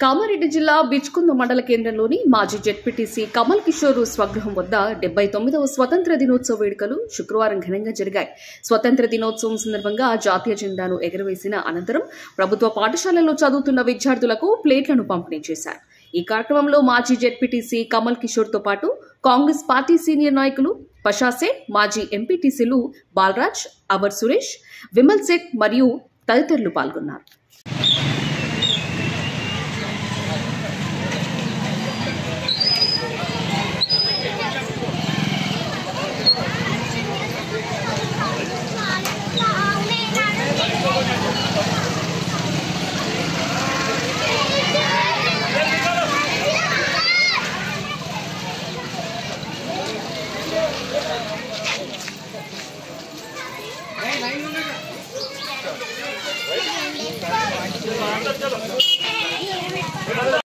కామారెడ్డి జిల్లా బిచ్కుంద మండల కేంద్రంలోని మాజీ జెడ్పీటీసీ కమల్ కిషోర్ స్వగృహం వద్ద 79వ స్వతంత్ర దినోత్సవ వేడుకలు శుక్రవారం ఘనంగా జరిగాయి. స్వతంత్ర దినోత్సవం సందర్భంగా జాతీయ జెండాను ఎగురవేసిన అనంతరం ప్రభుత్వ పాఠశాలల్లో చదువుతున్న విద్యార్థులకు ప్లేట్లను పంపిణీ చేశారు. ఈ కార్యక్రమంలో మాజీ జెడ్పీటీసీ కమల్ కిషోర్ తో పాటు కాంగ్రెస్ పార్టీ సీనియర్ నాయకులు పషాసే, మాజీ ఎంపీటీసీలు బాలరాజ్, అవర్ సురేష్, విమల్ సేట్ మరియు తదితరులు పాల్గొన్నారు.